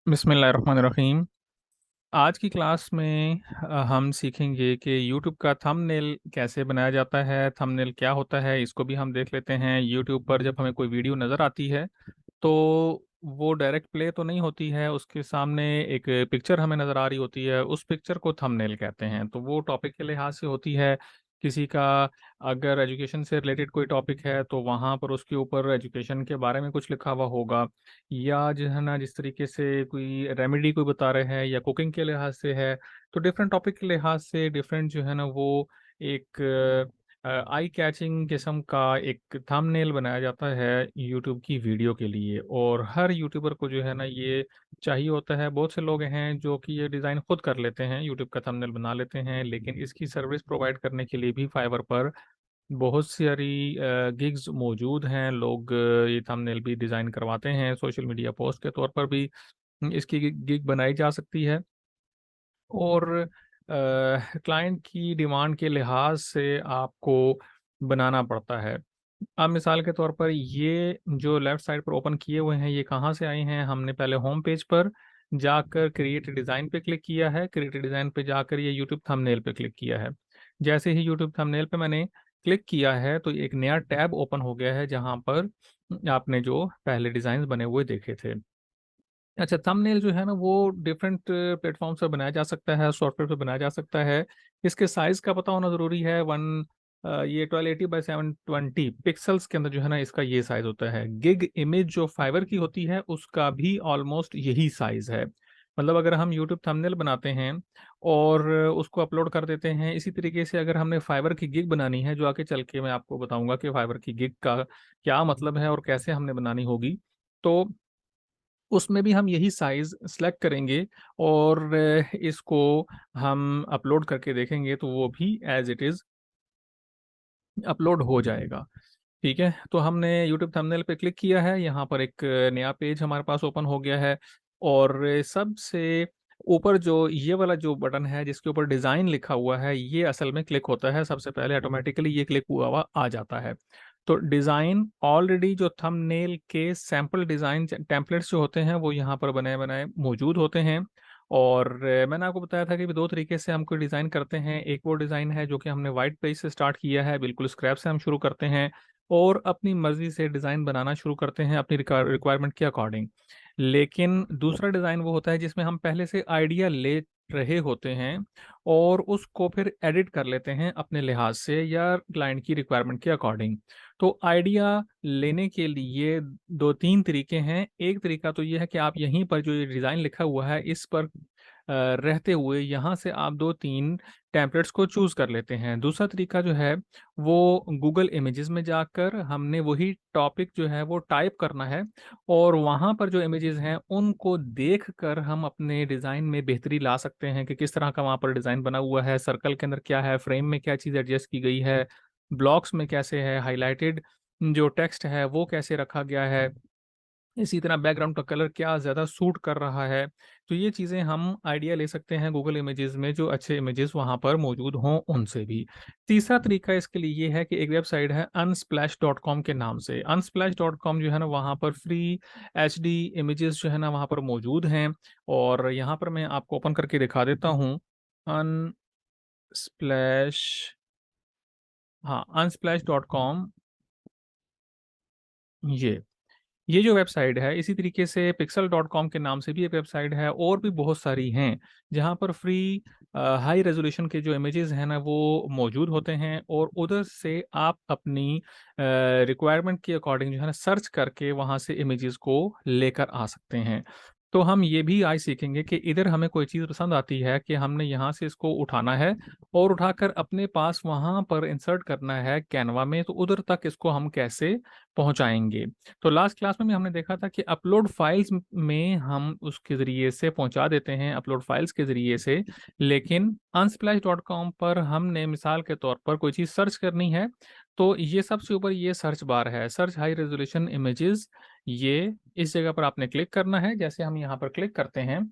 बिस्मिल्लाहिर्रहमानिर्रहीम। आज की क्लास में हम सीखेंगे कि यूट्यूब का थंबनेल कैसे बनाया जाता है, थंबनेल क्या होता है, इसको भी हम देख लेते हैं। यूट्यूब पर जब हमें कोई वीडियो नज़र आती है तो वो डायरेक्ट प्ले तो नहीं होती है, उसके सामने एक पिक्चर हमें नज़र आ रही होती है, उस पिक्चर को थंबनेल कहते हैं। तो वो टॉपिक के लिहाज से होती है। किसी का अगर एजुकेशन से रिलेटेड कोई टॉपिक है तो वहाँ पर उसके ऊपर एजुकेशन के बारे में कुछ लिखा हुआ होगा, या जो है ना जिस तरीके से कोई रेमेडी कोई बता रहे हैं या कुकिंग के लिहाज से है, तो डिफरेंट टॉपिक के लिहाज से डिफरेंट जो है ना वो एक आई कैचिंग किस्म का एक थंबनेल बनाया जाता है यूट्यूब की वीडियो के लिए। और हर यूट्यूबर को जो है ना ये चाहिए होता है। बहुत से लोग हैं जो कि ये डिज़ाइन खुद कर लेते हैं, यूट्यूब का थंबनेल बना लेते हैं, लेकिन इसकी सर्विस प्रोवाइड करने के लिए भी फाइवर पर बहुत सारी गिग्स मौजूद हैं। लोग ये थंबनेल भी डिज़ाइन करवाते हैं, सोशल मीडिया पोस्ट के तौर पर भी इसकी गिग बनाई जा सकती है। और क्लाइंट की डिमांड के लिहाज से आपको बनाना पड़ता है। अब मिसाल के तौर पर ये जो लेफ्ट साइड पर ओपन किए हुए हैं, ये कहाँ से आए हैं? हमने पहले होम पेज पर जाकर क्रिएट डिज़ाइन पे क्लिक किया है, क्रिएट डिज़ाइन पे जाकर ये यूट्यूब थंबनेल पे क्लिक किया है। जैसे ही यूट्यूब थंबनेल पे मैंने क्लिक किया है तो एक नया टैब ओपन हो गया है जहाँ पर आपने जो पहले डिज़ाइन बने हुए देखे थे। अच्छा, थंबनेल जो है ना वो डिफरेंट प्लेटफ़ॉर्म से बनाया जा सकता है, सॉफ्टवेयर पे बनाया जा सकता है। इसके साइज़ का पता होना ज़रूरी है। ये 1280 बाय 720 पिक्सेल्स के अंदर जो है ना इसका ये साइज़ होता है। गिग इमेज जो फाइवर की होती है उसका भी ऑलमोस्ट यही साइज़ है। मतलब अगर हम यूट्यूब थंबनेल बनाते हैं और उसको अपलोड कर देते हैं, इसी तरीके से अगर हमने फाइवर की गिग बनानी है, जो आगे चल के मैं आपको बताऊँगा कि फाइवर की गिग का क्या मतलब है और कैसे हमने बनानी होगी। तो उसमें भी हम यही साइज़ सेलेक्ट करेंगे और इसको हम अपलोड करके देखेंगे तो वो भी एज़ इट इज़ अपलोड हो जाएगा। ठीक है? तो हमने यूट्यूब थंबनेल पे क्लिक किया है, यहाँ पर एक नया पेज हमारे पास ओपन हो गया है। और सबसे ऊपर जो ये वाला जो बटन है जिसके ऊपर डिज़ाइन लिखा हुआ है, ये असल में क्लिक होता है सबसे पहले, ऑटोमैटिकली ये क्लिक हुआ हुआ आ जाता है। तो डिज़ाइन ऑलरेडी जो थंबनेल के सैंपल डिज़ाइन टेम्पलेट्स जो होते हैं वो यहाँ पर बने-बनाए मौजूद होते हैं। और मैंने आपको बताया था कि 2 तरीके से हम कोई डिज़ाइन करते हैं। एक वो डिज़ाइन है जो कि हमने व्हाइट पेज से स्टार्ट किया है, बिल्कुल स्क्रैच से हम शुरू करते हैं और अपनी मर्ज़ी से डिज़ाइन बनाना शुरू करते हैं अपनी रिक्वायरमेंट के अकॉर्डिंग। लेकिन दूसरा डिज़ाइन वो होता है जिसमें हम पहले से आइडिया ले रहे होते हैं और उसको फिर एडिट कर लेते हैं अपने लिहाज से या क्लाइंट की रिक्वायरमेंट के अकॉर्डिंग। तो आइडिया लेने के लिए 2-3 तरीके हैं। एक तरीका तो ये है कि आप यहीं पर जो ये डिज़ाइन लिखा हुआ है इस पर रहते हुए यहाँ से आप 2-3 टेम्पलेट्स को चूज़ कर लेते हैं। दूसरा तरीका जो है वो गूगल इमेजेस में जाकर हमने वही टॉपिक जो है वो टाइप करना है और वहाँ पर जो इमेजेस हैं उनको देखकर हम अपने डिज़ाइन में बेहतरी ला सकते हैं कि किस तरह का वहाँ पर डिज़ाइन बना हुआ है, सर्कल के अंदर क्या है, फ्रेम में क्या चीज़ एडजस्ट की गई है, ब्लॉक्स में कैसे है, हाइलाइटेड जो टेक्स्ट है वो कैसे रखा गया है। इसी तरह बैकग्राउंड का कलर क्या ज़्यादा सूट कर रहा है। तो ये चीज़ें हम आइडिया ले सकते हैं गूगल इमेजेस में, जो अच्छे इमेजेस वहाँ पर मौजूद हों उनसे भी। तीसरा तरीका इसके लिए ये है कि एक वेबसाइट है unsplash.com के नाम से। unsplash.com जो है ना वहाँ पर फ्री एचडी इमेजेस जो है ना वहाँ पर मौजूद हैं और यहाँ पर मैं आपको ओपन करके दिखा देता हूँ। अनस्प्लैश हाँ, unsplash.com ये। ये जो वेबसाइट है इसी तरीके से pixel.com के नाम से भी एक वेबसाइट है और भी बहुत सारी हैं जहाँ पर फ्री हाई रेजोल्यूशन के जो इमेजेस हैं ना वो मौजूद होते हैं और उधर से आप अपनी रिक्वायरमेंट के अकॉर्डिंग जो है ना सर्च करके वहाँ से इमेजेस को लेकर आ सकते हैं। तो हम ये भी आज सीखेंगे कि इधर हमें कोई चीज़ पसंद आती है कि हमने यहाँ से इसको उठाना है और उठाकर अपने पास वहाँ पर इंसर्ट करना है कैनवा में, तो उधर तक इसको हम कैसे पहुँचाएंगे। तो लास्ट क्लास में भी हमने देखा था कि अपलोड फाइल्स में हम उसके ज़रिए से पहुंचा देते हैं, अपलोड फाइल्स के ज़रिए से। लेकिन unsplash.com पर हमने मिसाल के तौर पर कोई चीज़ सर्च करनी है, तो ये सबसे ऊपर ये सर्च बार है, सर्च हाई रेजोल्यूशन इमेजेस। ये इस जगह पर आपने क्लिक करना है। जैसे हम यहाँ पर क्लिक करते हैं,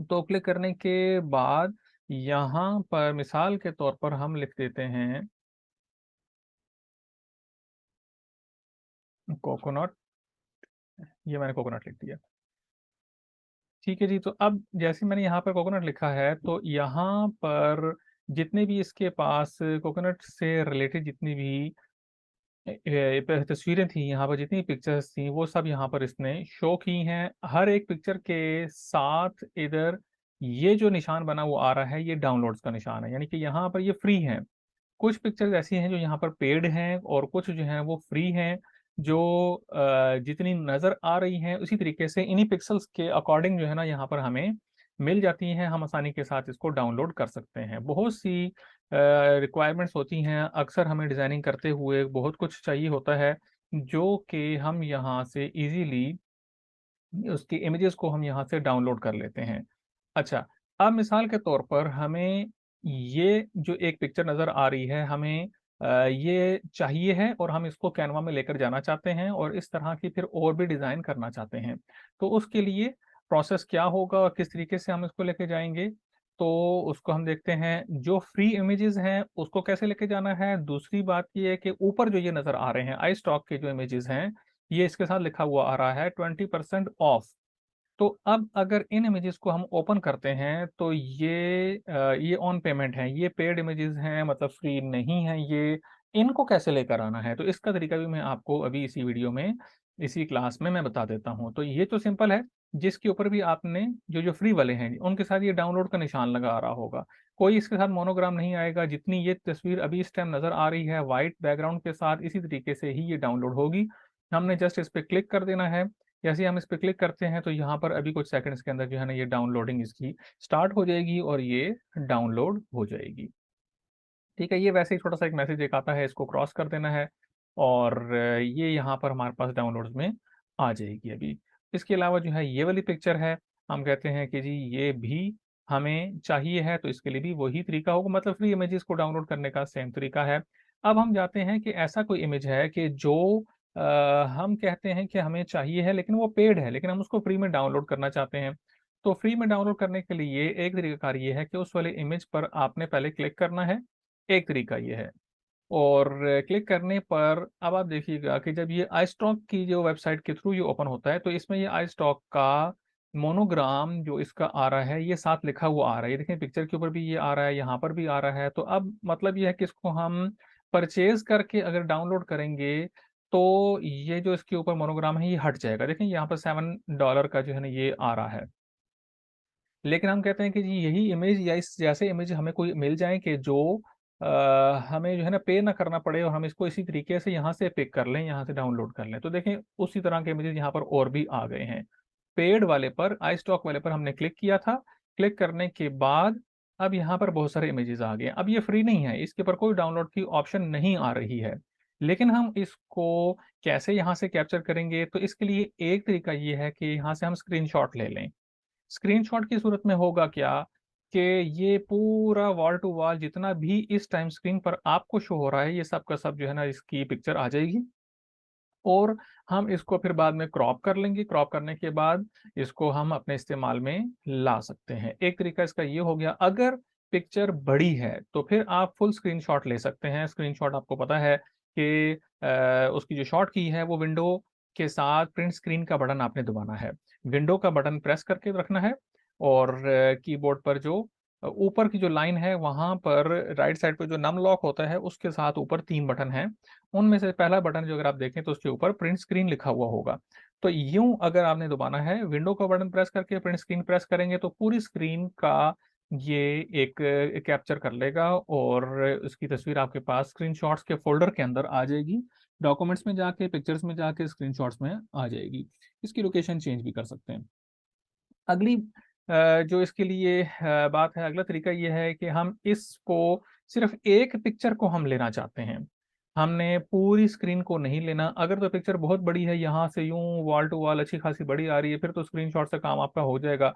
तो क्लिक करने के बाद यहाँ पर मिसाल के तौर पर हम लिख देते हैं कोकोनट। ये मैंने कोकोनट लिख दिया। ठीक है जी, तो अब जैसे मैंने यहाँ पर कोकोनट लिखा है, तो यहाँ पर जितने भी इसके पास कोकोनट से रिलेटेड जितनी भी तस्वीरें थी, यहाँ पर जितनी पिक्चर्स थी, वो सब यहाँ पर इसने शो की हैं। हर एक पिक्चर के साथ इधर ये जो निशान बना वो आ रहा है, ये डाउनलोड्स का निशान है, यानी कि यहाँ पर ये फ्री है। कुछ पिक्चर्स ऐसी हैं जो यहाँ पर पेड हैं और कुछ जो हैं वो फ्री हैं, जो जितनी नज़र आ रही हैं उसी तरीके से इन्हीं पिक्सल्स के अकॉर्डिंग जो है ना यहाँ पर हमें मिल जाती हैं। हम आसानी के साथ इसको डाउनलोड कर सकते हैं। बहुत सी रिक्वायरमेंट्स होती हैं, अक्सर हमें डिज़ाइनिंग करते हुए बहुत कुछ चाहिए होता है, जो कि हम यहाँ से इजीली उसकी इमेजेस को हम यहाँ से डाउनलोड कर लेते हैं। अच्छा, अब मिसाल के तौर पर हमें ये जो एक पिक्चर नज़र आ रही है, हमें ये चाहिए है और हम इसको कैनवा में लेकर जाना चाहते हैं और इस तरह की फिर और भी डिज़ाइन करना चाहते हैं। तो उसके लिए प्रोसेस क्या होगा और किस तरीके से हम इसको लेके जाएँगे, तो उसको हम देखते हैं। जो फ्री इमेजेस हैं, उसको कैसे लेके जाना है। दूसरी बात ये है कि ऊपर जो ये नज़र आ रहे हैं, आई स्टॉक के जो इमेजेस हैं, ये इसके साथ लिखा हुआ आ रहा है 20% ऑफ। तो अब अगर इन इमेजेस को हम ओपन करते हैं तो ये ऑन पेमेंट है, ये पेड इमेजेस हैं, मतलब फ्री नहीं है ये। इनको कैसे लेकर आना है, तो इसका तरीका भी मैं आपको अभी इसी वीडियो में, इसी क्लास में मैं बता देता हूँ। तो ये तो सिंपल है, जिसके ऊपर भी आपने जो जो फ्री वाले हैं उनके साथ ये डाउनलोड का निशान लगा आ रहा होगा। कोई इसके साथ मोनोग्राम नहीं आएगा। जितनी ये तस्वीर अभी इस टाइम नज़र आ रही है वाइट बैकग्राउंड के साथ, इसी तरीके से ही ये डाउनलोड होगी। हमने जस्ट इस पर क्लिक कर देना है। जैसे ही हम इस पे क्लिक करते हैं तो यहाँ पर अभी कुछ सेकंड्स के अंदर जो है ना ये डाउनलोडिंग इसकी स्टार्ट हो जाएगी और ये डाउनलोड हो जाएगी। ठीक है, ये वैसे ही छोटा सा एक मैसेज एक आता है, इसको क्रॉस कर देना है और ये यहाँ पर हमारे पास डाउनलोड्स में आ जाएगी अभी। इसके अलावा जो है ये वाली पिक्चर है, हम कहते हैं कि जी ये भी हमें चाहिए है, तो इसके लिए भी वही तरीका होगा, मतलब फ्री इमेजेस को डाउनलोड करने का सेम तरीका है। अब हम जाते हैं कि ऐसा कोई इमेज है कि जो हम कहते हैं कि हमें चाहिए है लेकिन वो पेड है, लेकिन हम उसको फ्री में डाउनलोड करना चाहते हैं। तो फ्री में डाउनलोड करने के लिए एक तरीका ये है कि उस वाले इमेज पर आपने पहले क्लिक करना है। एक तरीका ये है। और क्लिक करने पर अब आप देखिएगा कि जब ये iStock की जो वेबसाइट के थ्रू ये ओपन होता है, तो इसमें ये iStock का मोनोग्राम जो इसका आ रहा है, ये साथ लिखा हुआ आ रहा है। ये देखें, पिक्चर के ऊपर भी ये आ रहा है, यहाँ पर भी आ रहा है। तो अब मतलब ये है कि इसको हम परचेज़ करके अगर डाउनलोड करेंगे, तो ये जो इसके ऊपर मोनोग्राम है, ये हट जाएगा। देखें, यहाँ पर $7 का जो है ना, ये आ रहा है। लेकिन हम कहते हैं कि जी यही इमेज या इस जैसे इमेज हमें कोई मिल जाए कि जो हमें जो है ना पे ना करना पड़े और हम इसको इसी तरीके से यहाँ से पिक कर लें, यहाँ से डाउनलोड कर लें। तो देखें, उसी तरह के इमेजेस यहाँ पर और भी आ गए हैं। पेड वाले पर, आई स्टॉक वाले पर हमने क्लिक किया था। क्लिक करने के बाद अब यहाँ पर बहुत सारे इमेजेस आ गए। अब ये फ्री नहीं है, इसके ऊपर कोई डाउनलोड की ऑप्शन नहीं आ रही है। लेकिन हम इसको कैसे यहाँ से कैप्चर करेंगे, तो इसके लिए एक तरीका ये है कि यहाँ से हम स्क्रीनशॉट ले लें। स्क्रीनशॉट की सूरत में होगा क्या कि ये पूरा वॉल टू वॉल जितना भी इस टाइम स्क्रीन पर आपको शो हो रहा है, ये सब का सब जो है ना इसकी पिक्चर आ जाएगी और हम इसको फिर बाद में क्रॉप कर लेंगे। क्रॉप करने के बाद इसको हम अपने इस्तेमाल में ला सकते हैं। एक तरीका इसका ये हो गया। अगर पिक्चर बड़ी है तो फिर आप फुल स्क्रीनशॉट ले सकते हैं। स्क्रीनशॉट आपको पता है कि उसकी जो शॉर्ट की है वो विंडो के साथ प्रिंट स्क्रीन का बटन आपने दबाना है। विंडो का बटन प्रेस करके रखना है और कीबोर्ड पर जो ऊपर की जो लाइन है वहां पर राइट साइड पर जो नम लॉक होता है उसके साथ ऊपर 3 बटन हैं। उनमें से पहला बटन जो अगर आप देखें तो उसके ऊपर प्रिंट स्क्रीन लिखा हुआ होगा। तो यूं अगर आपने दबाना है, विंडो का बटन प्रेस करके प्रिंट स्क्रीन प्रेस करेंगे तो पूरी स्क्रीन का ये एक कैप्चर कर लेगा और उसकी तस्वीर आपके पास स्क्रीनशॉट्स के फोल्डर के अंदर आ जाएगी। डॉक्यूमेंट्स में जाके, पिक्चर्स में जाके, स्क्रीनशॉट्स में आ जाएगी। इसकी लोकेशन चेंज भी कर सकते हैं। अगली जो इसके लिए बात है, अगला तरीका ये है कि हम इसको सिर्फ एक पिक्चर को हम लेना चाहते हैं। हमने पूरी स्क्रीन को नहीं लेना। अगर तो पिक्चर बहुत बड़ी है, यहाँ से यूं वॉल टू वॉल अच्छी खासी बड़ी आ रही है, फिर तो स्क्रीनशॉट से काम आपका हो जाएगा।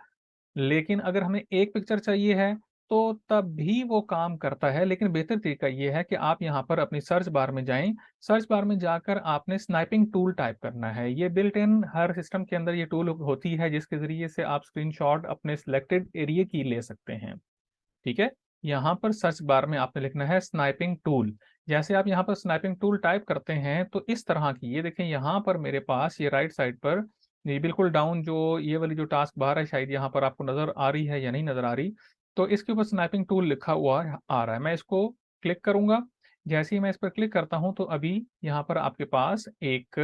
लेकिन अगर हमें एक पिक्चर चाहिए है तो तब भी वो काम करता है, लेकिन बेहतर तरीका ये है कि आप यहाँ पर अपनी सर्च बार में जाएं। सर्च बार में जाकर आपने स्नाइपिंग टूल टाइप करना है। ये बिल्ट इन हर सिस्टम के अंदर ये टूल होती है जिसके जरिए से आप स्क्रीनशॉट अपने सिलेक्टेड एरिया की ले सकते हैं। ठीक है, यहाँ पर सर्च बार में आपने लिखना है स्नाइपिंग टूल। जैसे आप यहाँ पर स्नाइपिंग टूल टाइप करते हैं तो इस तरह की, ये देखें यहाँ पर मेरे पास ये राइट साइड पर जी बिल्कुल डाउन जो ये वाली जो टास्क बार है शायद यहाँ पर आपको नज़र आ रही है या नहीं नज़र आ रही। तो इसके ऊपर स्नैपिंग टूल लिखा हुआ आ रहा है, मैं इसको क्लिक करूँगा। जैसे ही मैं इस पर क्लिक करता हूँ तो अभी यहाँ पर आपके पास एक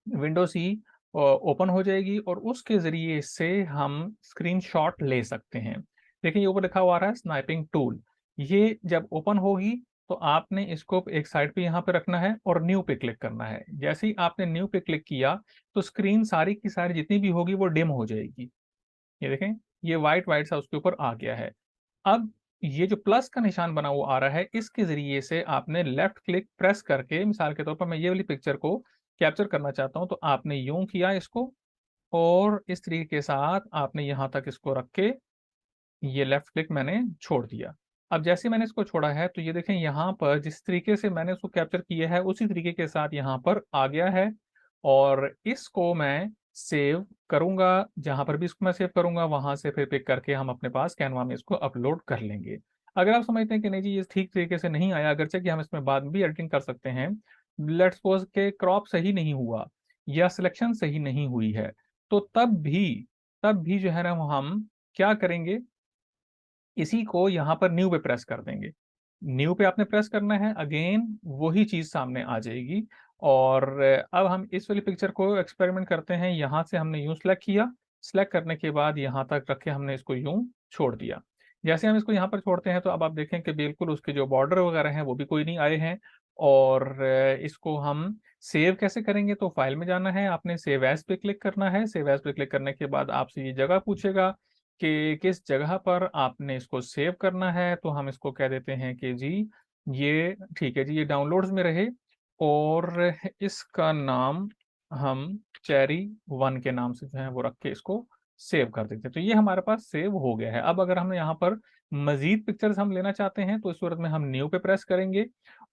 विंडो सी ओपन हो जाएगी और उसके ज़रिए से हम स्क्रीनशॉट ले सकते हैं। देखिए ये ऊपर लिखा हुआ आ रहा है स्नैपिंग टूल। ये जब ओपन होगी तो आपने इसको एक साइड पे यहाँ पे रखना है और न्यू पे क्लिक करना है। जैसे ही आपने न्यू पे क्लिक किया तो स्क्रीन सारी की सारी जितनी भी होगी वो डिम हो जाएगी। ये देखें, ये व्हाइट व्हाइट सा उसके ऊपर आ गया है। अब ये जो प्लस का निशान बना हुआ आ रहा है, इसके ज़रिए से आपने लेफ्ट क्लिक प्रेस करके, मिसाल के तौर पर मैं ये वाली पिक्चर को कैप्चर करना चाहता हूँ, तो आपने यूँ किया इसको और इस तरीके के साथ आपने यहाँ तक इसको रख के ये लेफ्ट क्लिक मैंने छोड़ दिया। अब जैसे ही मैंने इसको छोड़ा है तो ये देखें यहाँ पर जिस तरीके से मैंने उसको कैप्चर किया है उसी तरीके के साथ यहाँ पर आ गया है और इसको मैं सेव करूँगा, जहाँ पर भी इसको मैं सेव करूँगा वहाँ से फिर पिक करके हम अपने पास कैनवा में इसको अपलोड कर लेंगे। अगर आप समझते हैं कि नहीं जी ये ठीक तरीके से नहीं आया, अगरचे कि हम इसमें बाद में भी एडिटिंग कर सकते हैं, लेट्स सपोज के क्रॉप सही नहीं हुआ या सिलेक्शन सही नहीं हुई है, तो तब भी जो है ना वो हम क्या करेंगे, इसी को यहाँ पर न्यू पे प्रेस कर देंगे। न्यू पे आपने प्रेस करना है, अगेन वही चीज़ सामने आ जाएगी। और अब हम इस वाली पिक्चर को एक्सपेरिमेंट करते हैं। यहाँ से हमने यूँ सेलेक्ट किया, सेलेक्ट करने के बाद यहाँ तक रख के हमने इसको यूँ छोड़ दिया। जैसे हम इसको यहाँ पर छोड़ते हैं तो अब आप देखें कि बिल्कुल उसके जो बॉर्डर वगैरह हैं वो भी कोई नहीं आए हैं। और इसको हम सेव कैसे करेंगे, तो फाइल में जाना है, आपने सेव एज़ पे क्लिक करना है। सेव एज़ पे क्लिक करने के बाद आपसे ये जगह पूछेगा कि किस जगह पर आपने इसको सेव करना है, तो हम इसको कह देते हैं कि जी ये ठीक है जी, ये डाउनलोड्स में रहे और इसका नाम हम चेरी 1 के नाम से जो है वो रख के इसको सेव कर देते हैं। तो ये हमारे पास सेव हो गया है। अब अगर हम यहाँ पर मज़ीद पिक्चर्स हम लेना चाहते हैं तो इस सूरत में हम न्यू पे प्रेस करेंगे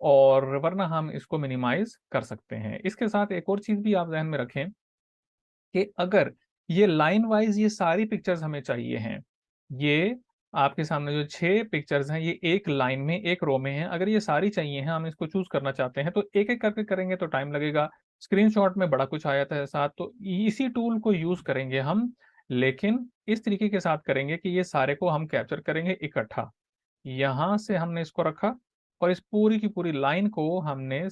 और वरना हम इसको मिनिमाइज़ कर सकते हैं। इसके साथ एक और चीज़ भी आप ज़हन में रखें कि अगर ये लाइन वाइज ये सारी पिक्चर्स हमें चाहिए हैं, ये आपके सामने जो 6 पिक्चर्स हैं ये एक लाइन में, एक रो में हैं। अगर ये सारी चाहिए हैं, हम इसको चूज़ करना चाहते हैं, तो एक-एक करके करेंगे तो टाइम लगेगा। स्क्रीनशॉट में बड़ा कुछ आ जाता है साथ, तो इसी टूल को यूज़ करेंगे हम, लेकिन इस तरीके के साथ करेंगे कि ये सारे को हम कैप्चर करेंगे इकट्ठा। यहाँ से हमने इसको रखा और इस पूरी की पूरी लाइन को हमने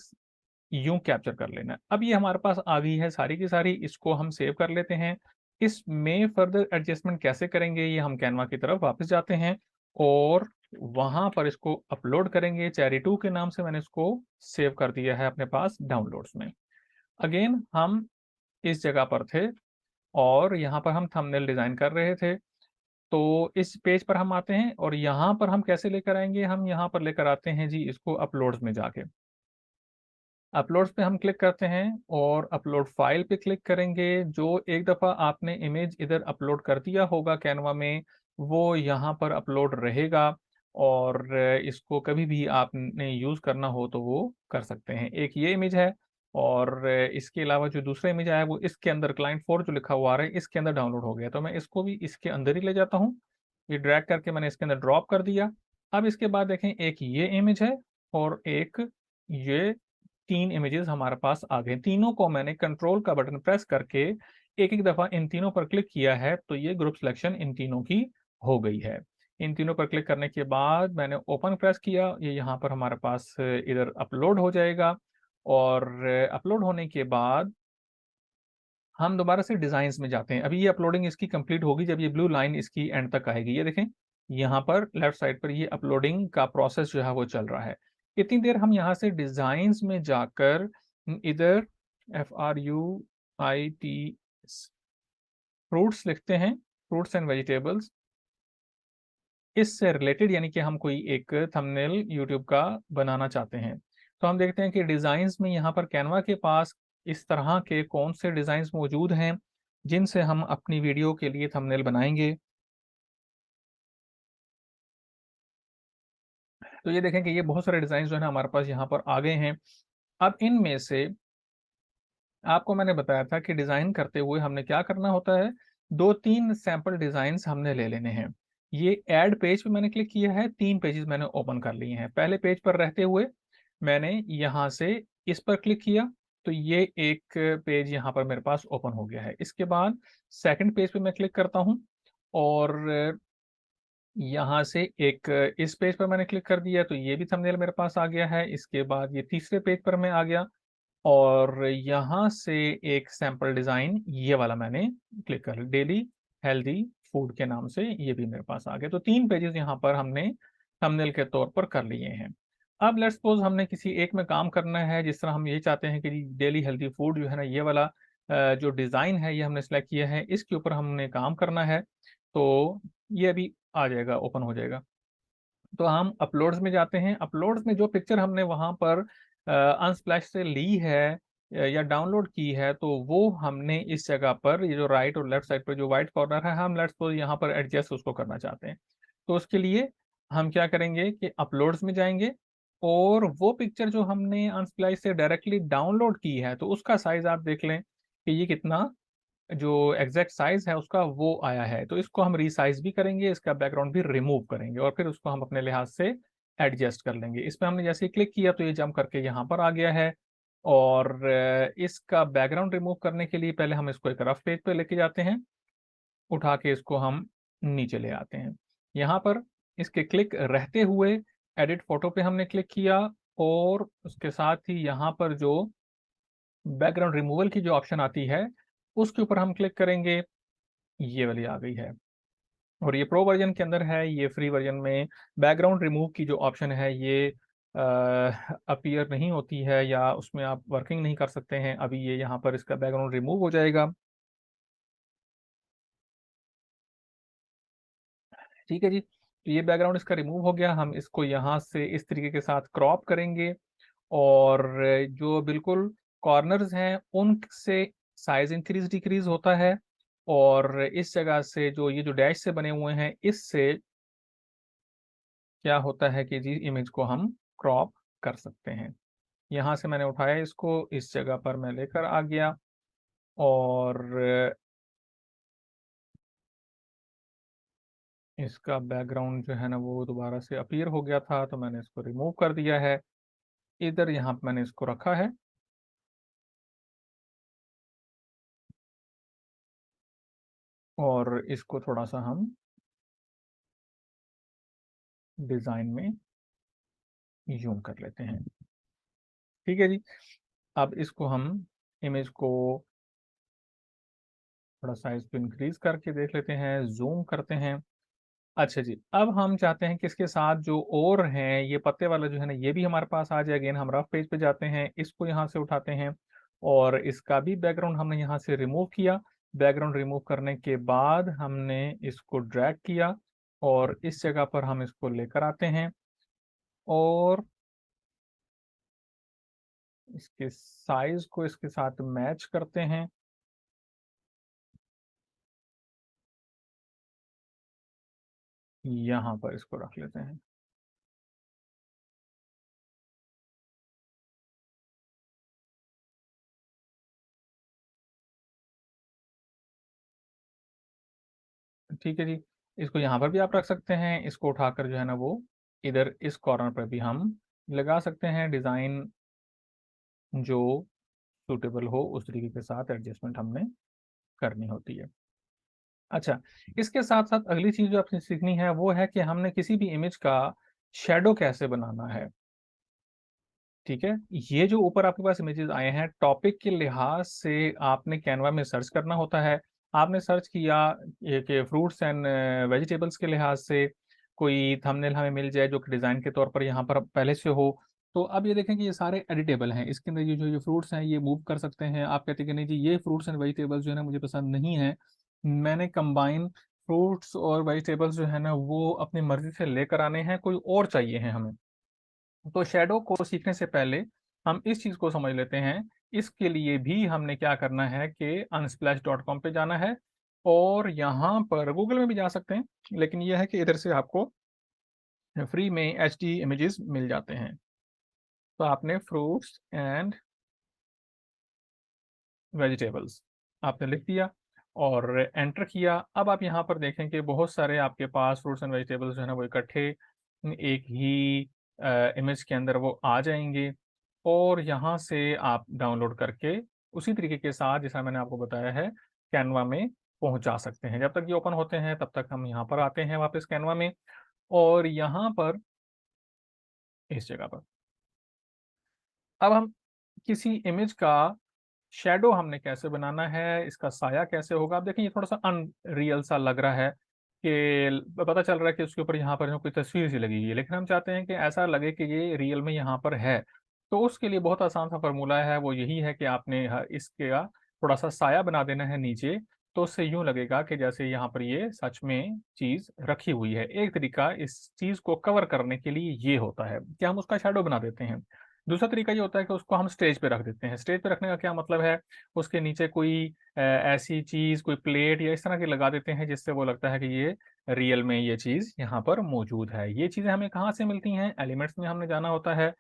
यूं कैप्चर कर लेना है। अब ये हमारे पास आ गई है सारी की सारी, इसको हम सेव कर लेते हैं। इसमें फर्दर एडजस्टमेंट कैसे करेंगे, ये हम कैनवा की तरफ वापस जाते हैं और वहां पर इसको अपलोड करेंगे। चेरी 2 के नाम से मैंने इसको सेव कर दिया है अपने पास डाउनलोड्स में। अगेन हम इस जगह पर थे और यहाँ पर हम थंबनेल डिजाइन कर रहे थे। तो इस पेज पर हम आते हैं और यहाँ पर हम कैसे लेकर आएंगे, हम यहाँ पर लेकर आते हैं जी इसको अपलोड्स में जाके। अपलोड्स पे हम क्लिक करते हैं और अपलोड फाइल पे क्लिक करेंगे। जो एक दफ़ा आपने इमेज इधर अपलोड कर दिया होगा कैनवा में, वो यहाँ पर अपलोड रहेगा और इसको कभी भी आपने यूज़ करना हो तो वो कर सकते हैं। एक ये इमेज है और इसके अलावा जो दूसरा इमेज आया वो इसके अंदर क्लाइंट 4 जो लिखा हुआ आ रहा है इसके अंदर डाउनलोड हो गया, तो मैं इसको भी इसके अंदर ही ले जाता हूँ। ये ड्रैग करके मैंने इसके अंदर ड्रॉप कर दिया। अब इसके बाद देखें एक ये इमेज है और एक ये 3 इमेजेस हमारे पास आ गए। तीनों को मैंने कंट्रोल का बटन प्रेस करके एक-एक दफ़ा इन तीनों पर क्लिक किया है, तो ये ग्रुप सिलेक्शन इन तीनों की हो गई है। इन तीनों पर क्लिक करने के बाद मैंने ओपन प्रेस किया, ये यहाँ पर हमारे पास इधर अपलोड हो जाएगा और अपलोड होने के बाद हम दोबारा से डिज़ाइन्स में जाते हैं। अभी ये अपलोडिंग इसकी कंप्लीट होगी जब ये ब्लू लाइन इसकी एंड तक आएगी। ये देखें, यहाँ पर लेफ्ट साइड पर ये अपलोडिंग का प्रोसेस जो है वो चल रहा है। इतनी देर हम यहाँ से डिज़ाइन्स में जाकर इधर FRUITS फ्रूट्स लिखते हैं, फ्रूट्स एंड वेजिटेबल्स। इससे रिलेटेड यानी कि हम कोई एक थंबनेल यूट्यूब का बनाना चाहते हैं। तो हम देखते हैं कि डिज़ाइंस में यहाँ पर कैनवा के पास इस तरह के कौन से डिज़ाइंस मौजूद हैं जिनसे हम अपनी वीडियो के लिए थंबनेल बनाएंगे। तो ये देखें कि ये बहुत सारे डिज़ाइन जो है ना हमारे पास यहाँ पर आ गए हैं। अब इनमें से आपको मैंने बताया था कि डिज़ाइन करते हुए हमने क्या करना होता है, 2-3 सैंपल डिज़ाइंस हमने ले लेने हैं। ये ऐड पेज पे मैंने क्लिक किया है, 3 पेजेस मैंने ओपन कर लिए हैं। पहले पेज पर रहते हुए मैंने यहाँ से इस पर क्लिक किया तो ये एक पेज यहाँ पर मेरे पास ओपन हो गया है। इसके बाद सेकंड पेज पे मैं क्लिक करता हूँ और यहाँ से एक इस पेज पर मैंने क्लिक कर दिया तो ये भी थंबनेल मेरे पास आ गया है। इसके बाद ये तीसरे पेज पर मैं आ गया और यहाँ से एक सैंपल डिजाइन ये वाला मैंने क्लिक कर लिया, डेली हेल्दी फूड के नाम से, ये भी मेरे पास आ गया। तो 3 पेजेस यहाँ पर हमने थंबनेल के तौर पर कर लिए हैं। अब लेट्स सपोज हमने किसी एक में काम करना है, जिस तरह हम ये चाहते हैं कि डेली हेल्दी फूड जो है ना, ये वाला जो डिजाइन है ये हमने सेलेक्ट किया है, इसके ऊपर हमने काम करना है। तो ये अभी आ जाएगा, ओपन हो जाएगा। तो हम अपलोड्स में जाते हैं। अपलोड्स में जो पिक्चर हमने वहां पर अनस्प्लैश से ली है या डाउनलोड की है, तो वो हमने इस जगह पर, ये जो राइट और लेफ्ट साइड पर जो व्हाइट कॉर्नर है, हम लेट्स सपोज यहाँ पर एडजस्ट उसको करना चाहते हैं। तो उसके लिए हम क्या करेंगे कि अपलोड्स में जाएंगे और वो पिक्चर जो हमने अनस्प्लैश से डायरेक्टली डाउनलोड की है, तो उसका साइज आप देख लें कि ये कितना, जो एग्जैक्ट साइज है उसका वो आया है। तो इसको हम रीसाइज भी करेंगे, इसका बैकग्राउंड भी रिमूव करेंगे और फिर उसको हम अपने लिहाज से एडजस्ट कर लेंगे। इस पर हमने जैसे ही क्लिक किया तो ये जंप करके यहाँ पर आ गया है। और इसका बैकग्राउंड रिमूव करने के लिए पहले हम इसको एक रफ पेज पे लेके जाते हैं, उठा के इसको हम नीचे ले आते हैं। यहाँ पर इसके क्लिक रहते हुए एडिट फोटो पे हमने क्लिक किया और उसके साथ ही यहाँ पर जो बैकग्राउंड रिमूवल की जो ऑप्शन आती है उसके ऊपर हम क्लिक करेंगे, ये वाली आ गई है। और ये प्रो वर्जन के अंदर है, ये फ्री वर्जन में बैकग्राउंड रिमूव की जो ऑप्शन है ये अपीयर नहीं होती है या उसमें आप वर्किंग नहीं कर सकते हैं। अभी ये यहाँ पर इसका बैकग्राउंड रिमूव हो जाएगा। ठीक है जी, तो ये बैकग्राउंड इसका रिमूव हो गया। हम इसको यहाँ से इस तरीके के साथ क्रॉप करेंगे और जो बिल्कुल कॉर्नर्स हैं उनसे साइज इंक्रीज डिक्रीज होता है। और इस जगह से जो ये जो डैश से बने हुए हैं, इससे क्या होता है कि जी इमेज को हम क्रॉप कर सकते हैं। यहाँ से मैंने उठाया इसको, इस जगह पर मैं लेकर आ गया और इसका बैकग्राउंड जो है ना वो दोबारा से अपीयर हो गया था, तो मैंने इसको रिमूव कर दिया है। इधर यहाँ पे मैंने इसको रखा है और इसको थोड़ा सा हम डिजाइन में यूं कर लेते हैं। ठीक है जी, अब इसको हम इमेज को थोड़ा साइज को इंक्रीज करके देख लेते हैं, जूम करते हैं। अच्छा जी, अब हम चाहते हैं कि इसके साथ जो और हैं, ये पत्ते वाला जो है ना ये भी हमारे पास आ जाए। अगेन हम रफ पेज पे जाते हैं, इसको यहाँ से उठाते हैं और इसका भी बैकग्राउंड हमने यहाँ से रिमूव किया। बैकग्राउंड रिमूव करने के बाद हमने इसको ड्रैग किया और इस जगह पर हम इसको लेकर आते हैं और इसके साइज को इसके साथ मैच करते हैं। यहाँ पर इसको रख लेते हैं। ठीक है जी, इसको यहाँ पर भी आप रख सकते हैं। इसको उठाकर जो है ना वो इधर इस कॉर्नर पर भी हम लगा सकते हैं। डिज़ाइन जो सूटेबल हो उस तरीके के साथ एडजस्टमेंट हमने करनी होती है। अच्छा, इसके साथ साथ अगली चीज़ जो आपने सीखनी है वो है कि हमने किसी भी इमेज का शेडो कैसे बनाना है। ठीक है, ये जो ऊपर आपके पास इमेजेस आए हैं, टॉपिक के लिहाज से आपने कैनवा में सर्च करना होता है। आपने सर्च किया ये कि फ्रूट्स एंड वेजिटेबल्स के लिहाज से कोई थंबनेल हमें मिल जाए जो कि डिज़ाइन के तौर पर यहाँ पर पहले से हो। तो अब ये देखें कि ये सारे एडिटेबल हैं। इसके अंदर ये जो ये फ्रूट्स हैं ये मूव कर सकते हैं। आप कहते हैं कि नहीं जी ये फ्रूट्स एंड वेजिटेबल्स जो है ना मुझे पसंद नहीं है, मैंने कंबाइन फ्रूट्स और वेजिटेबल्स जो है ना वो अपनी मर्जी से लेकर आने हैं, कोई और चाहिए है हमें। तो शेडो को सीखने से पहले हम इस चीज को समझ लेते हैं। इसके लिए भी हमने क्या करना है कि unsplash.com पे जाना है और यहाँ पर गूगल में भी जा सकते हैं, लेकिन यह है कि इधर से आपको फ्री में HD इमेजेस मिल जाते हैं। तो आपने फ्रूट्स एंड वेजिटेबल्स आपने लिख दिया और एंटर किया। अब आप यहाँ पर देखें कि बहुत सारे आपके पास फ्रूट्स एंड वेजिटेबल्स जो है ना वो इकट्ठे एक ही इमेज के अंदर वो आ जाएंगे। और यहाँ से आप डाउनलोड करके उसी तरीके के साथ जैसा मैंने आपको बताया है कैनवा में पहुंचा सकते हैं। जब तक ये ओपन होते हैं तब तक हम यहाँ पर आते हैं वापस कैनवा में, और यहाँ पर इस जगह पर अब हम किसी इमेज का शैडो हमने कैसे बनाना है, इसका साया कैसे होगा। आप देखें ये थोड़ा सा अनरियल सा लग रहा है कि पता चल रहा है कि उसके ऊपर यहाँ पर कोई तस्वीर सी लगी हुई है, लेकिन हम चाहते हैं कि ऐसा लगे कि ये रियल में यहाँ पर है। तो उसके लिए बहुत आसान सा फॉर्मूला है, वो यही है कि आपने इसका थोड़ा सा साया बना देना है नीचे। तो उससे यूं लगेगा कि जैसे यहाँ पर ये सच में चीज रखी हुई है। एक तरीका इस चीज को कवर करने के लिए ये होता है कि हम उसका शैडो बना देते हैं। दूसरा तरीका ये होता है कि उसको हम स्टेज पे रख देते हैं। स्टेज पे रखने का क्या मतलब है, उसके नीचे कोई ऐसी चीज, कोई प्लेट या इस तरह की लगा देते हैं जिससे वो लगता है कि ये रियल में ये चीज यहाँ पर मौजूद है। ये चीजें हमें कहाँ से मिलती हैं, एलिमेंट्स में हमने जाना होता है।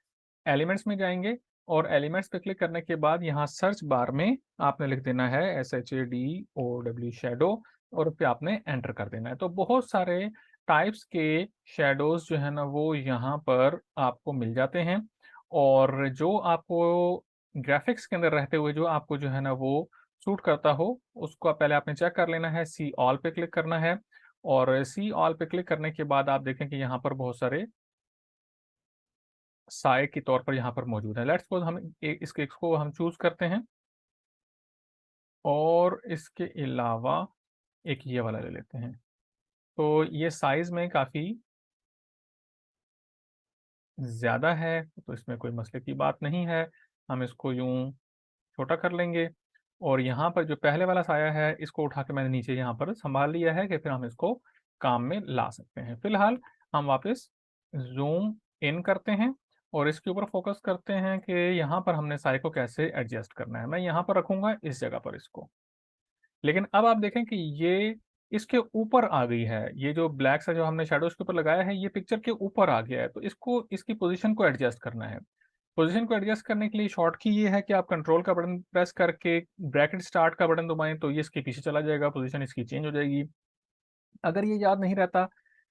एलिमेंट्स में जाएंगे और एलिमेंट्स पे क्लिक करने के बाद यहाँ सर्च बार में आपने लिख देना है SHADOW शैडो, और उस पे आपने एंटर कर देना है। तो बहुत सारे टाइप्स के शैडोज जो है ना वो यहाँ पर आपको मिल जाते हैं, और जो आपको ग्राफिक्स के अंदर रहते हुए जो आपको जो है ना वो सूट करता हो उसको पहले आपने चेक कर लेना है। सी ऑल पे क्लिक करना है, और सी ऑल पे क्लिक करने के बाद आप देखें कि यहाँ पर बहुत सारे साय के तौर पर यहाँ पर मौजूद है। लेट्स सपोज हम इसको हम चूज करते हैं, और इसके अलावा एक ये वाला ले लेते हैं। तो ये साइज में काफी ज्यादा है, तो इसमें कोई मसले की बात नहीं है। हम इसको यूं छोटा कर लेंगे, और यहाँ पर जो पहले वाला साया है इसको उठा के मैंने नीचे यहाँ पर संभाल लिया है कि फिर हम इसको काम में ला सकते हैं। फिलहाल हम वापस जूम इन करते हैं और इसके ऊपर फोकस करते हैं कि यहाँ पर हमने साय को कैसे एडजस्ट करना है। मैं यहाँ पर रखूंगा इस जगह पर इसको, लेकिन अब आप देखें कि ये इसके ऊपर आ गई है। ये जो ब्लैक सा जो हमने शैडो इसके ऊपर लगाया है ये पिक्चर के ऊपर आ गया है, तो इसको इसकी पोजीशन को एडजस्ट करना है। पोजीशन को एडजस्ट करने के लिए शॉर्ट की ये है कि आप कंट्रोल का बटन प्रेस करके ब्रैकेट स्टार्ट का बटन दबाएं तो ये इसके पीछे चला जाएगा, पोजीशन इसकी चेंज हो जाएगी। अगर ये याद नहीं रहता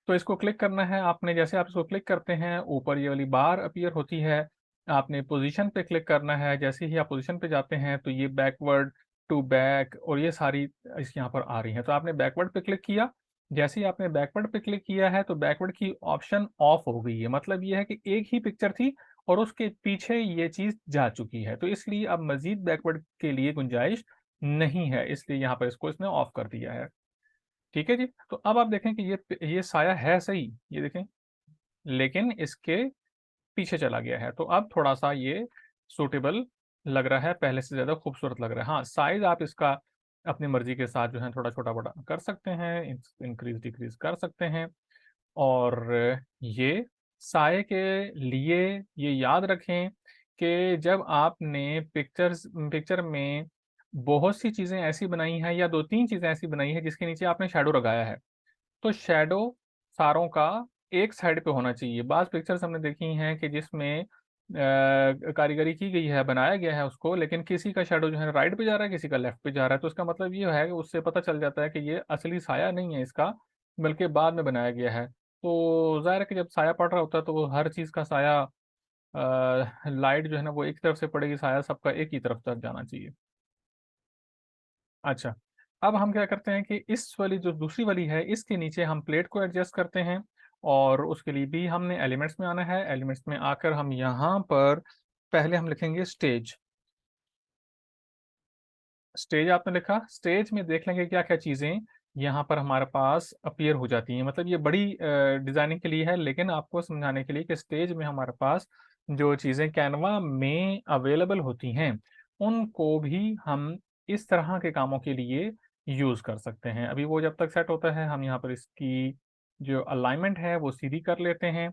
तो इसको क्लिक करना है आपने। जैसे आप इसको क्लिक करते हैं ऊपर ये वाली बार अपीयर होती है, आपने पोजीशन पे क्लिक करना है। जैसे ही आप पोजीशन पे जाते हैं तो ये बैकवर्ड टू बैक और ये सारी इस यहाँ पर आ रही हैं। तो आपने बैकवर्ड पे क्लिक किया, जैसे ही आपने बैकवर्ड पे क्लिक किया है तो बैकवर्ड की ऑप्शन ऑफ हो गई है। मतलब ये है कि एक ही पिक्चर थी और उसके पीछे ये चीज जा चुकी है, तो इसलिए अब मजीद बैकवर्ड के लिए गुंजाइश नहीं है, इसलिए यहाँ पर इसको इसने ऑफ कर दिया है। ठीक है जी। तो अब आप देखें कि ये साया है सही, ये देखें, लेकिन इसके पीछे चला गया है। तो अब थोड़ा सा ये सूटेबल लग रहा है, पहले से ज्यादा खूबसूरत लग रहा है। हाँ, साइज आप इसका अपनी मर्जी के साथ जो है थोड़ा छोटा बड़ा कर सकते हैं, इंक्रीज डिक्रीज कर सकते हैं। और ये साय के लिए ये याद रखें कि जब आपने पिक्चर में बहुत सी चीजें ऐसी बनाई हैं या दो तीन चीजें ऐसी बनाई है जिसके नीचे आपने शैडो लगाया है, तो शैडो सारों का एक साइड पे होना चाहिए। बाज पिक्चर्स हमने देखी हैं कि जिसमें कारीगरी की गई है, बनाया गया है उसको, लेकिन किसी का शैडो जो है राइट पे जा रहा है, किसी का लेफ्ट पे जा रहा है। तो इसका मतलब ये है कि उससे पता चल जाता है कि ये असली साया नहीं है इसका, बल्कि बाद में बनाया गया है। तो जाहिर है कि जब साया पड़ रहा होता है तो वो हर चीज़ का साया लाइट जो है ना वो एक तरफ से पड़ेगी, साया सबका एक ही तरफ तक जाना चाहिए। अच्छा, अब हम क्या करते हैं कि इस वाली जो दूसरी वाली है इसके नीचे हम प्लेट को एडजस्ट करते हैं, और उसके लिए भी हमने एलिमेंट्स में आना है। एलिमेंट्स में आकर हम यहाँ पर पहले हम लिखेंगे स्टेज। स्टेज आपने लिखा, स्टेज में देख लेंगे क्या क्या चीजें यहाँ पर हमारे पास अपीयर हो जाती हैं। मतलब ये बड़ी डिजाइनिंग के लिए है, लेकिन आपको समझाने के लिए कि स्टेज में हमारे पास जो चीजें कैनवा में अवेलेबल होती हैं उनको भी हम इस तरह के कामों के लिए यूज कर सकते हैं। अभी वो जब तक सेट होता है हम यहाँ पर इसकी जो अलाइनमेंट है वो सीधी कर लेते हैं,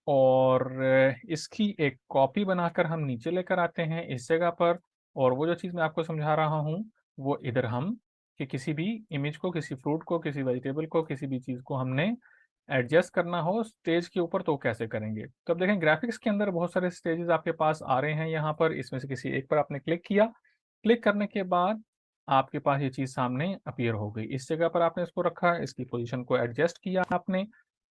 और इसकी एक कॉपी बनाकर हम नीचे लेकर आते हैं इस जगह पर। और वो जो चीज़ मैं आपको समझा रहा हूँ वो इधर हम कि किसी भी इमेज को, किसी फ्रूट को, किसी वेजिटेबल को, किसी भी चीज़ को हमने एडजस्ट करना हो स्टेज के ऊपर तो कैसे करेंगे। तो अब देखें ग्राफिक्स के अंदर बहुत सारे स्टेजेस आपके पास आ रहे हैं। यहाँ पर इसमें से किसी एक पर आपने क्लिक किया, क्लिक करने के बाद आपके पास ये चीज़ सामने अपीयर हो गई। इस जगह पर आपने इसको रखा, इसकी पोजीशन को एडजस्ट किया आपने,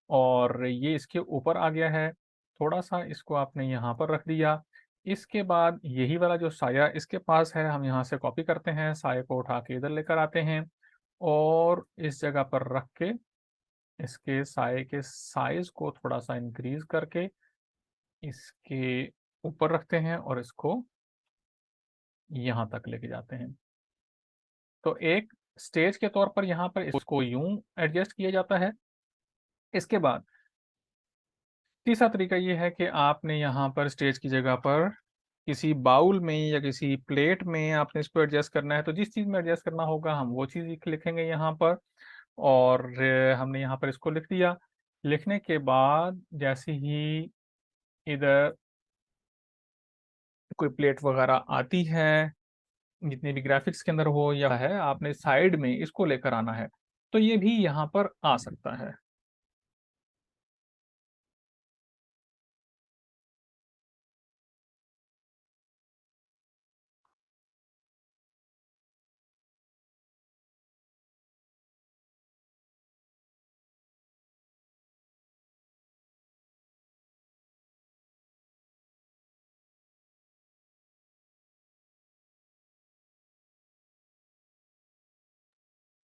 और ये इसके ऊपर आ गया है। थोड़ा सा इसको आपने यहाँ पर रख दिया। इसके बाद यही वाला जो साया इसके पास है, हम यहाँ से कॉपी करते हैं, साये को उठा के इधर लेकर आते हैं और इस जगह पर रख के इसके साये के साइज को थोड़ा सा इंक्रीज करके इसके ऊपर रखते हैं और इसको यहाँ तक लेके जाते हैं। तो एक स्टेज के तौर पर यहाँ पर इसको यूं एडजस्ट किया जाता है। इसके बाद तीसरा तरीका ये है कि आपने यहाँ पर स्टेज की जगह पर किसी बाउल में या किसी प्लेट में आपने इसको एडजस्ट करना है। तो जिस चीज़ में एडजस्ट करना होगा हम वो चीज़ लिखेंगे यहाँ पर। और हमने यहाँ पर इसको लिख दिया। लिखने के बाद जैसे ही इधर कोई प्लेट वगैरह आती है, जितने भी ग्राफिक्स के अंदर हो या है, आपने साइड में इसको लेकर आना है, तो ये भी यहाँ पर आ सकता है।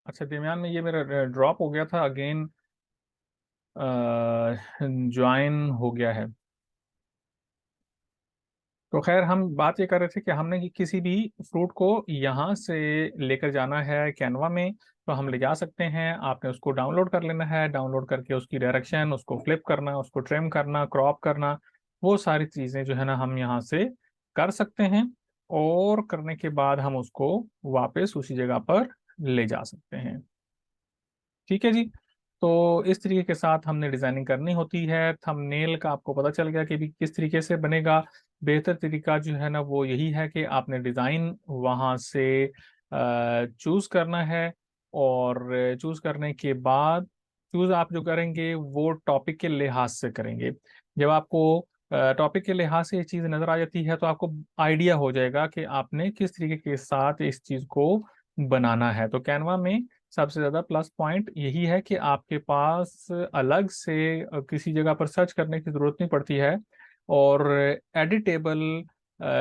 अच्छा, दरमियान में ये मेरा ड्रॉप हो गया था, अगेन ज्वाइन हो गया है। तो खैर हम बात ये कर रहे थे कि हमने किसी भी फ्रूट को यहाँ से लेकर जाना है कैनवा में, तो हम ले जा सकते हैं। आपने उसको डाउनलोड कर लेना है, डाउनलोड करके उसकी डायरेक्शन, उसको फ्लिप करना, उसको ट्रिम करना, क्रॉप करना, वो सारी चीज़ें जो है ना हम यहाँ से कर सकते हैं। और करने के बाद हम उसको वापस उसी जगह पर ले जा सकते हैं। ठीक है जी। तो इस तरीके के साथ हमने डिजाइनिंग करनी होती है। थंबनेल का आपको पता चल गया कि भी किस तरीके से बनेगा। बेहतर तरीका जो है ना वो यही है कि आपने डिज़ाइन वहाँ से चूज़ करना है। और चूज़ करने के बाद चूज़ आप जो करेंगे वो टॉपिक के लिहाज से करेंगे। जब आपको टॉपिक के लिहाज से ये चीज़ नज़र आ जाती है तो आपको आइडिया हो जाएगा कि आपने किस तरीके के साथ इस चीज़ को बनाना है। तो कैनवा में सबसे ज़्यादा प्लस पॉइंट यही है कि आपके पास अलग से किसी जगह पर सर्च करने की ज़रूरत नहीं पड़ती है। और एडिटेबल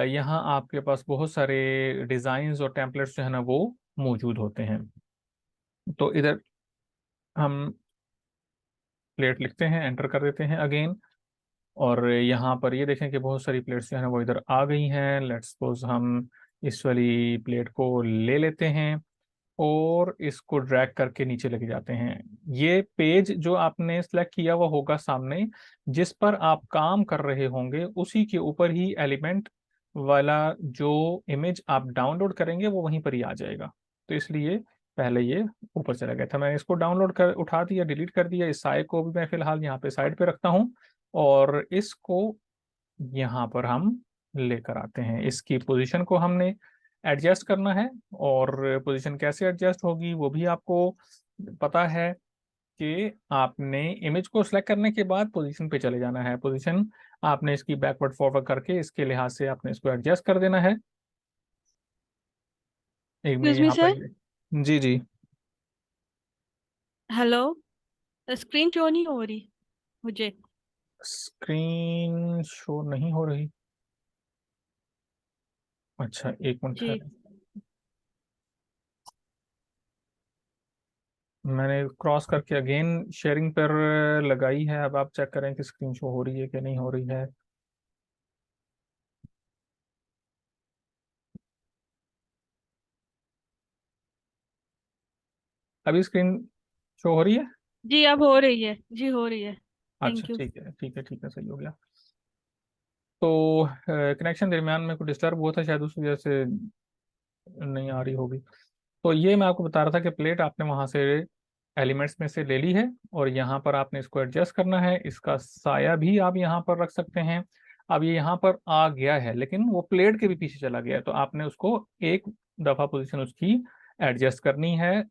यहाँ आपके पास बहुत सारे डिज़ाइंस और टेम्पलेट्स जो है ना वो मौजूद होते हैं। तो इधर हम प्लेट लिखते हैं, एंटर कर देते हैं अगेन। और यहाँ पर ये देखें कि बहुत सारी प्लेट्स जो है ना वो इधर आ गई हैं। लेट्स सपोज हम इस वाली प्लेट को ले लेते हैं और इसको ड्रैग करके नीचे लेके जाते हैं। ये पेज जो आपने सेलेक्ट किया हुआ होगा सामने, जिस पर आप काम कर रहे होंगे, उसी के ऊपर ही एलिमेंट वाला जो इमेज आप डाउनलोड करेंगे वो वहीं पर ही आ जाएगा। तो इसलिए पहले ये ऊपर चला गया था, मैंने इसको डाउनलोड कर उठा दिया, डिलीट कर दिया। इस साइड को भी मैं फिलहाल यहाँ पे साइड पे रखता हूँ और इसको यहाँ पर हम लेकर आते हैं। इसकी पोजीशन को हमने एडजस्ट करना है। और पोजीशन कैसे एडजस्ट होगी वो भी आपको पता है कि आपने इमेज को सिलेक्ट करने के बाद पोजीशन पे चले जाना है। पोजीशन आपने इसकी बैकवर्ड फॉरवर्ड करके इसके लिहाज से आपने इसको एडजस्ट कर देना है। एक मैं एक्सक्यूज मी यहाँ सर। पर, जी जी, हेलो। स्क्रीन शो नहीं हो रही मुझे। स्क्रीन शो नहीं हो रही? अच्छा, एक मिनट जी। ठहरें। मैंने क्रॉस करके अगेन शेयरिंग पर लगाई है। अब आप चेक करें कि स्क्रीन शो हो रही है कि नहीं हो रही है। अभी स्क्रीन शो हो रही है? जी अब हो रही है, जी हो रही है। अच्छा, थैंक यू। ठीक है ठीक है ठीक है, सही हो गया। तो कनेक्शन दरमियान में कुछ डिस्टर्ब हुआ था शायद, उस वजह से नहीं आ रही होगी। तो ये मैं आपको बता रहा था कि प्लेट आपने वहाँ से एलिमेंट्स में से ले ली है और यहाँ पर आपने इसको एडजस्ट करना है। इसका साया भी आप यहाँ पर रख सकते हैं। अब ये यहाँ पर आ गया है लेकिन वो प्लेट के भी पीछे चला गया है, तो आपने उसको एक दफ़ा पोजीशन उसकी एडजस्ट करनी है।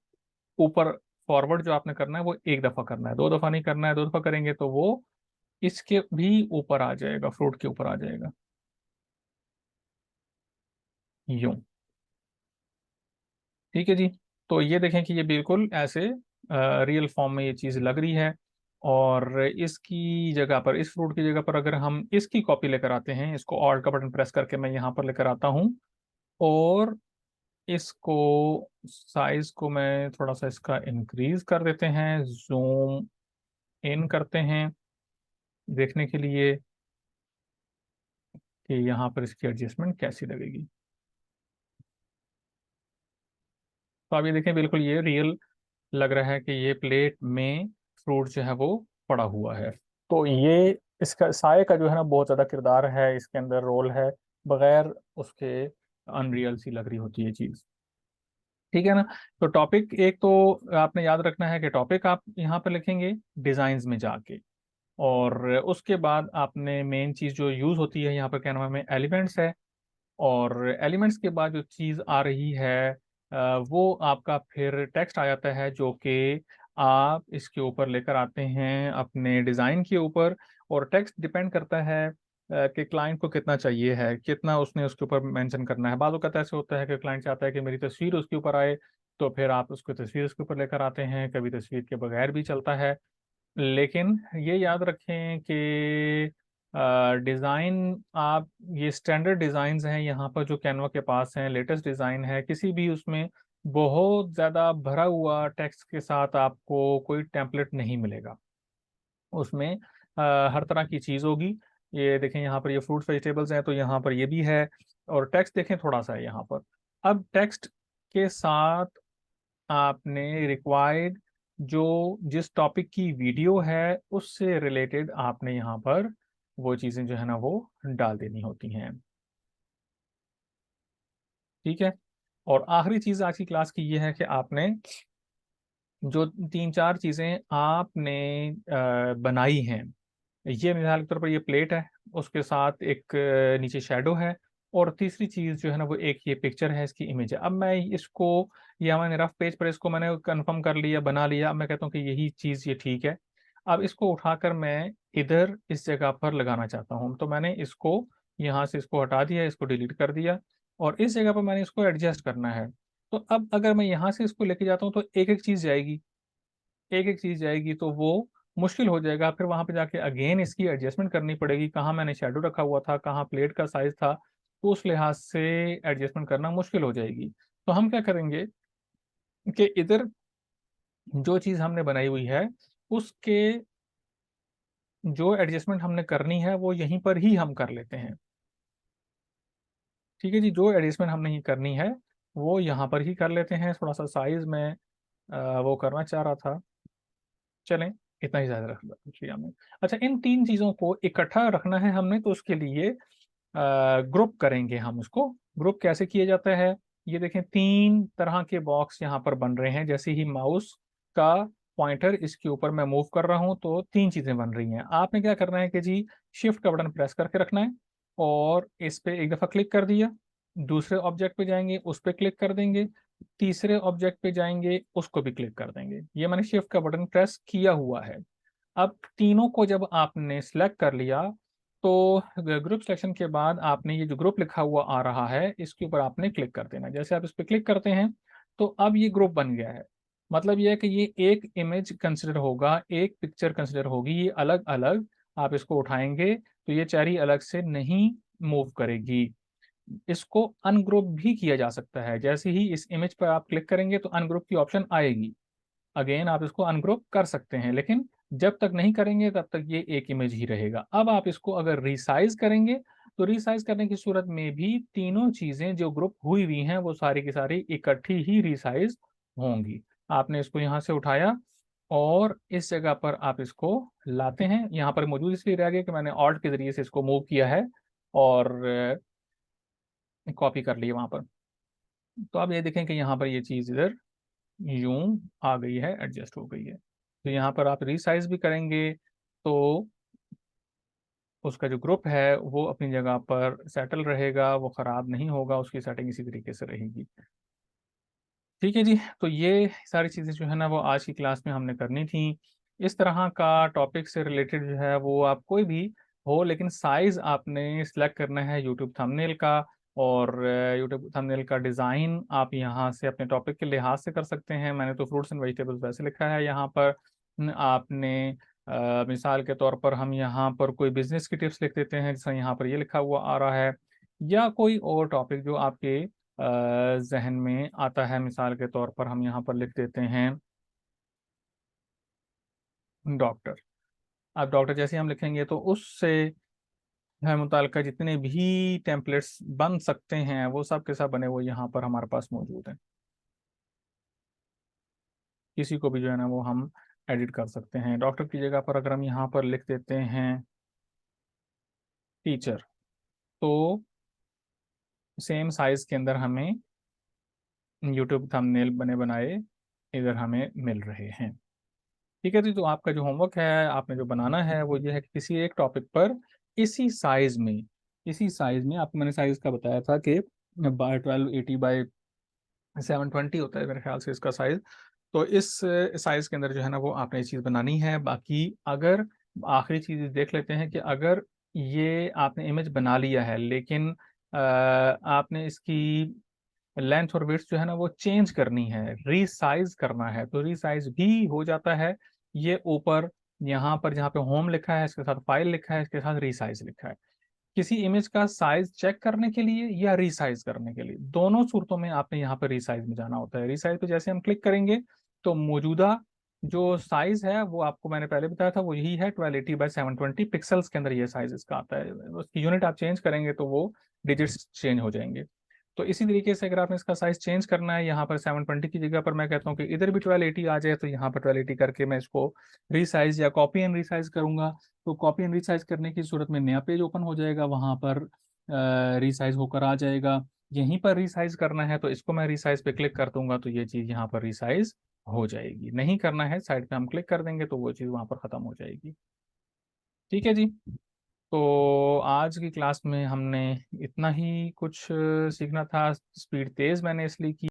ऊपर फॉरवर्ड जो आपने करना है वो एक दफ़ा करना है, दो दफ़ा नहीं करना है। दो दफ़ा करेंगे तो वो इसके भी ऊपर आ जाएगा, फ्रूट के ऊपर आ जाएगा, यूं। ठीक है जी। तो ये देखें कि ये बिल्कुल ऐसे रियल फॉर्म में ये चीज़ लग रही है। और इसकी जगह पर, इस फ्रूट की जगह पर अगर हम इसकी कॉपी लेकर आते हैं, इसको ऑल्ट का बटन प्रेस करके मैं यहाँ पर लेकर आता हूँ, और इसको साइज को मैं थोड़ा सा इसका इंक्रीज कर देते हैं, जूम इन करते हैं देखने के लिए कि यहाँ पर इसकी एडजस्टमेंट कैसी लगेगी। तो आप ये देखें, बिल्कुल ये रियल लग रहा है कि ये प्लेट में फ्रूट जो है वो पड़ा हुआ है। तो ये इसका साए का जो है ना बहुत ज़्यादा किरदार है इसके अंदर, रोल है, बगैर उसके अनरियल सी लग रही होती है चीज़। ठीक है ना। तो टॉपिक एक तो आपने याद रखना है कि टॉपिक आप यहाँ पर लिखेंगे डिजाइन्स में जाके, और उसके बाद आपने मेन चीज़ जो यूज़ होती है यहाँ पर कैनवा में एलिमेंट्स है, और एलिमेंट्स के बाद जो चीज़ आ रही है वो आपका फिर टेक्स्ट आ जाता है, जो कि आप इसके ऊपर लेकर आते हैं अपने डिज़ाइन के ऊपर। और टेक्स्ट डिपेंड करता है कि क्लाइंट को कितना चाहिए है, कितना उसने उसके ऊपर मेंशन करना है। बाज़ वक़्त ऐसे होता है कि क्लाइंट चाहता है कि मेरी तस्वीर उसके ऊपर आए, तो फिर आप उसको तस्वीर उसके ऊपर लेकर आते हैं, कभी तस्वीर के बगैर भी चलता है। लेकिन ये याद रखें कि डिज़ाइन आप, ये स्टैंडर्ड डिज़ाइंस हैं यहाँ पर जो कैनवा के पास हैं, लेटेस्ट डिज़ाइन है, किसी भी उसमें बहुत ज़्यादा भरा हुआ टेक्स्ट के साथ आपको कोई टेम्पलेट नहीं मिलेगा। उसमें हर तरह की चीज़ होगी। ये देखें यहाँ पर ये फ्रूट्स वेजिटेबल्स हैं, तो यहाँ पर ये भी है, और टेक्स्ट देखें थोड़ा सा है यहाँ पर। अब टेक्स्ट के साथ आपने रिक्वायर्ड जो जिस टॉपिक की वीडियो है उससे रिलेटेड आपने यहाँ पर वो चीज़ें जो है ना वो डाल देनी होती हैं। ठीक है। और आखिरी चीज़ आज की क्लास की ये है कि आपने जो तीन चार चीज़ें आपने बनाई हैं, ये मिसाल के तौर पर ये प्लेट है, उसके साथ एक नीचे शेडो है, और तीसरी चीज़ जो है ना वो एक ये पिक्चर है, इसकी इमेज है। अब मैं इसको, या मैंने रफ पेज पर इसको मैंने कंफर्म कर लिया, बना लिया, अब मैं कहता हूँ कि यही चीज़ ये ठीक है। अब इसको उठाकर मैं इधर इस जगह पर लगाना चाहता हूँ, तो मैंने इसको यहाँ से इसको हटा दिया, इसको डिलीट कर दिया, और इस जगह पर मैंने इसको एडजस्ट करना है। तो अब अगर मैं यहाँ से इसको लेके जाता हूँ तो एक एक चीज़ जाएगी, एक एक चीज जाएगी, तो वो मुश्किल हो जाएगा। फिर वहां पे जाके अगेन इसकी एडजस्टमेंट करनी पड़ेगी, कहाँ मैंने शेडो रखा हुआ था, कहाँ प्लेट का साइज था, तो उस लिहाज से एडजस्टमेंट करना मुश्किल हो जाएगी। तो हम क्या करेंगे कि इधर जो चीज हमने बनाई हुई है उसके जो एडजस्टमेंट हमने करनी है वो यहीं पर ही हम कर लेते हैं। ठीक है जी, जो एडजस्टमेंट हमने ही करनी है वो यहाँ पर ही कर लेते हैं। थोड़ा सा साइज में वो करना चाह रहा था, चलें इतना ही ज्यादा रख लिया हमने। अच्छा, इन तीन चीजों को इकट्ठा रखना है हमने, तो उसके लिए ग्रुप करेंगे हम उसको। ग्रुप कैसे किया जाता है, ये देखें तीन तरह के बॉक्स यहाँ पर बन रहे हैं। जैसे ही माउस का पॉइंटर इसके ऊपर मैं मूव कर रहा हूँ तो तीन चीजें बन रही हैं। आपने क्या करना है कि जी शिफ्ट का बटन प्रेस करके रखना है, और इस पे एक दफा क्लिक कर दिया, दूसरे ऑब्जेक्ट पे जाएंगे उस पे क्लिक कर देंगे, तीसरे ऑब्जेक्ट पे जाएंगे उसको भी क्लिक कर देंगे। ये मैंने शिफ्ट का बटन प्रेस किया हुआ है। अब तीनों को जब आपने सिलेक्ट कर लिया, तो ग्रुप सिलेक्शन के बाद आपने ये जो ग्रुप लिखा हुआ आ रहा है इसके ऊपर आपने क्लिक कर देना। जैसे आप इस पर क्लिक करते हैं तो अब ये ग्रुप बन गया है। मतलब ये है कि ये एक इमेज कंसिडर होगा, एक पिक्चर कंसिडर होगी, ये अलग अलग आप इसको उठाएंगे तो ये चेरी अलग से नहीं मूव करेगी। इसको अनग्रुप भी किया जा सकता है, जैसे ही इस इमेज पर आप क्लिक करेंगे तो अनग्रुप की ऑप्शन आएगी, अगेन आप इसको अनग्रुप कर सकते हैं, लेकिन जब तक नहीं करेंगे तब तक ये एक इमेज ही रहेगा। अब आप इसको अगर रिसाइज करेंगे तो रिसाइज करने की सूरत में भी तीनों चीजें जो ग्रुप हुई हुई हैं वो सारी की सारी इकट्ठी ही रिसाइज होंगी। आपने इसको यहाँ से उठाया और इस जगह पर आप इसको लाते हैं, यहाँ पर मौजूद इसलिए रह गया कि मैंने ऑल्ट के जरिए से इसको मूव किया है और कॉपी कर लिया वहां पर। तो आप ये देखें कि यहाँ पर ये चीज इधर यूं आ गई है, एडजस्ट हो गई है। तो यहाँ पर आप रिसाइज भी करेंगे तो उसका जो ग्रुप है वो अपनी जगह पर सेटल रहेगा, वो खराब नहीं होगा, उसकी सेटिंग इसी तरीके से रहेगी। ठीक है जी, तो ये सारी चीज़ें जो है ना वो आज की क्लास में हमने करनी थी। इस तरह का टॉपिक से रिलेटेड जो है वो आप कोई भी हो, लेकिन साइज आपने सिलेक्ट करना है यूट्यूब थंबनेल का, और यूट्यूब थंबनेल का डिज़ाइन आप यहाँ से अपने टॉपिक के लिहाज से कर सकते हैं। मैंने तो फ्रूट्स एंड वेजिटेबल्स वैसे लिखा है यहाँ पर। आपने मिसाल के तौर पर हम यहाँ पर कोई बिजनेस की टिप्स लिख देते हैं, जैसे यहाँ पर ये लिखा हुआ आ रहा है, या कोई और टॉपिक जो आपके जहन में आता है। मिसाल के तौर पर हम यहाँ पर लिख देते हैं डॉक्टर। अब डॉक्टर जैसे हम लिखेंगे तो उससे है मुताल्लिका जितने भी टेम्पलेट्स बन सकते हैं वो सब के सब बने हुए यहाँ पर हमारे पास मौजूद हैं। किसी को भी जो है ना वो हम एडिट कर सकते हैं। डॉक्टर की जगह पर अगर हम यहाँ पर लिख देते हैं टीचर, तो सेम साइज के अंदर हमें यूट्यूब थंबनेल बने बनाए इधर हमें मिल रहे हैं। ठीक है जी, तो आपका जो होमवर्क है आपने जो बनाना है वो ये है कि किसी एक टॉपिक पर इसी साइज में आपको मैंने साइज का बताया था कि 1280 बाई 720 होता है मेरे ख्याल से इसका साइज। तो इस साइज के अंदर जो है ना वो आपने ये चीज़ बनानी है। बाकी अगर आखिरी चीज़ देख लेते हैं कि अगर ये आपने इमेज बना लिया है लेकिन आपने इसकी लेंथ और विड्थ जो है ना वो चेंज करनी है, रीसाइज करना है, तो रीसाइज भी हो जाता है। ये ऊपर यहाँ पर जहाँ पे होम लिखा है इसके साथ फाइल लिखा है, इसके साथ रीसाइज लिखा है। किसी इमेज का साइज चेक करने के लिए या रीसाइज करने के लिए, दोनों सूरतों में आपने यहाँ पर रीसाइज में जाना होता है। रीसाइज पे जैसे हम क्लिक करेंगे तो मौजूदा जो साइज है वो आपको मैंने पहले बताया था वो यही है, 1280 बाई 720 पिक्सल्स के अंदर ये साइज इसका आता है। उसकी यूनिट आप चेंज करेंगे तो वो डिजिट्स चेंज हो जाएंगे। तो इसी तरीके से अगर आपने इसका साइज चेंज करना है, यहाँ पर 720 की जगह पर मैं कहता हूँ कि इधर भी 1280 आ जाए, तो यहाँ पर 1280 करके मैं इसको रीसाइज या कॉपी एंड रीसाइज करूंगा। तो कॉपी एंड रीसाइज करने की सूरत में नया पेज ओपन हो जाएगा, वहां पर रीसाइज होकर आ जाएगा। यहीं पर रीसाइज करना है तो इसको मैं रीसाइज पे क्लिक कर दूंगा तो ये चीज़ यहाँ पर रीसाइज हो जाएगी। नहीं करना है साइड पे हम क्लिक कर देंगे तो वो चीज़ वहां पर ख़त्म हो जाएगी। ठीक है जी। तो आज की क्लास में हमने इतना ही कुछ सीखना था। स्पीड तेज़ मैंने इसलिए की